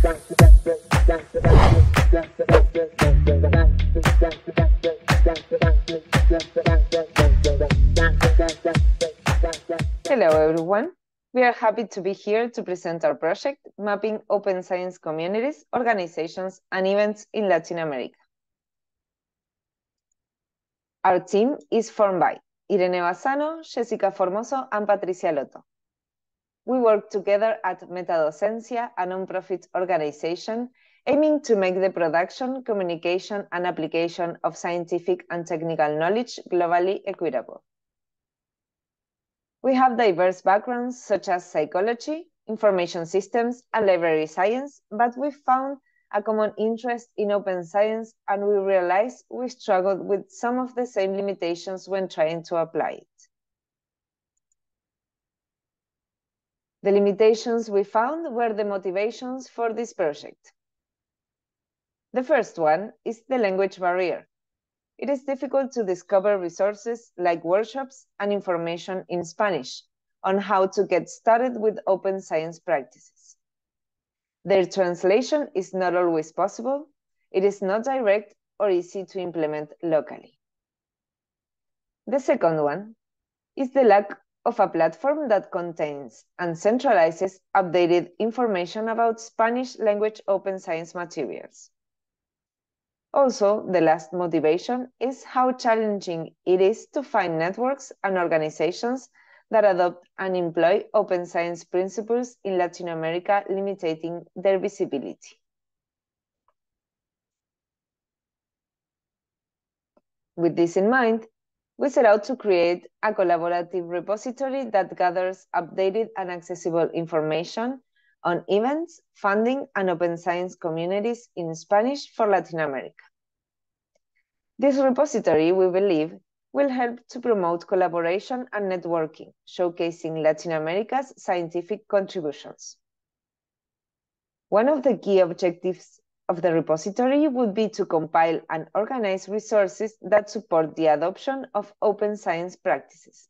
Hello everyone, we are happy to be here to present our project, Mapping Open Science Communities, Organizations, and Events in Latin America. Our team is formed by Irene Vazano, Jesica Formoso, and Patricia Lotto. We work together at MetaDocencia, a non-profit organization aiming to make the production, communication, and application of scientific and technical knowledge globally equitable. We have diverse backgrounds such as psychology, information systems, and library science, but we found a common interest in open science, and we realized we struggled with some of the same limitations when trying to apply it. The limitations we found were the motivations for this project. The first one is the language barrier. It is difficult to discover resources like workshops and information in Spanish on how to get started with open science practices. Their translation is not always possible. It is not direct or easy to implement locally. The second one is the lack of a platform that contains and centralizes updated information about Spanish language open science materials. Also, the last motivation is how challenging it is to find networks and organizations that adopt and employ open science principles in Latin America, limiting their visibility. With this in mind, we set out to create a collaborative repository that gathers updated and accessible information on events, funding, and open science communities in Spanish for Latin America. This repository, we believe, will help to promote collaboration and networking, showcasing Latin America's scientific contributions. One of the key objectives of the repository would be to compile and organize resources that support the adoption of open science practices.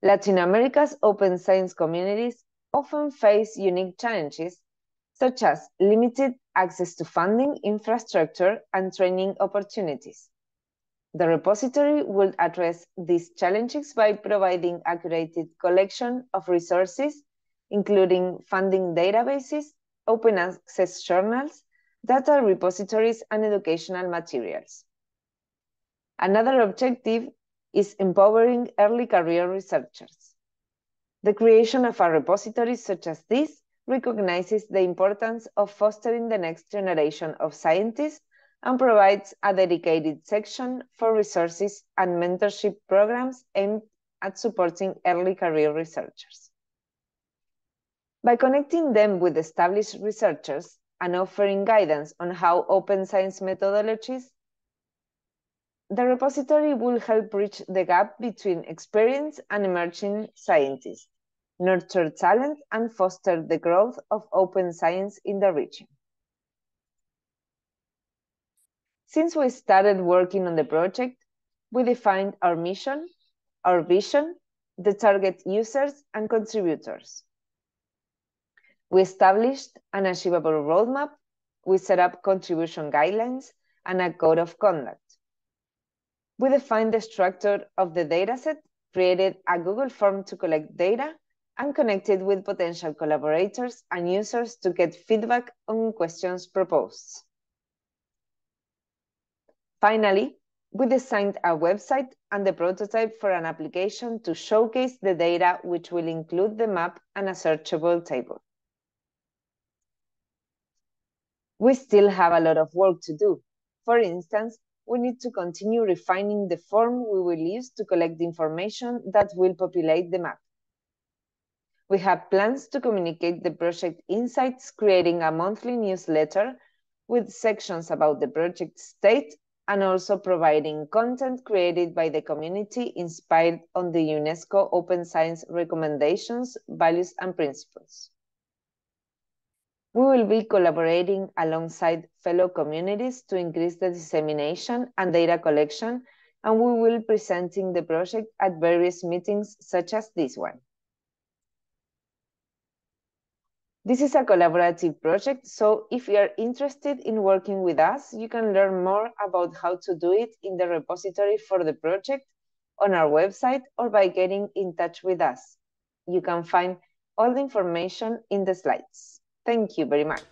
Latin America's open science communities often face unique challenges, such as limited access to funding, infrastructure, and training opportunities. The repository will address these challenges by providing a curated collection of resources, including funding databases, open access journals, data repositories, and educational materials. Another objective is empowering early career researchers. The creation of a repository such as this recognizes the importance of fostering the next generation of scientists and provides a dedicated section for resources and mentorship programs aimed at supporting early career researchers. By connecting them with established researchers and offering guidance on how open science methodologies, the repository will help bridge the gap between experienced and emerging scientists, nurture talent, and foster the growth of open science in the region. Since we started working on the project, we defined our mission, our vision, the target users, and contributors. We established an achievable roadmap, we set up contribution guidelines, and a code of conduct. We defined the structure of the dataset, created a Google form to collect data, and connected with potential collaborators and users to get feedback on questions proposed. Finally, we designed a website and the prototype for an application to showcase the data, which will include the map and a searchable table. We still have a lot of work to do. For instance, we need to continue refining the form we will use to collect the information that will populate the map. We have plans to communicate the project insights, creating a monthly newsletter with sections about the project state, and also providing content created by the community inspired on the UNESCO Open Science recommendations, values, and principles. We will be collaborating alongside fellow communities to increase the dissemination and data collection, and we will be presenting the project at various meetings such as this one. This is a collaborative project, so if you are interested in working with us, you can learn more about how to do it in the repository for the project on our website or by getting in touch with us. You can find all the information in the slides. Thank you very much.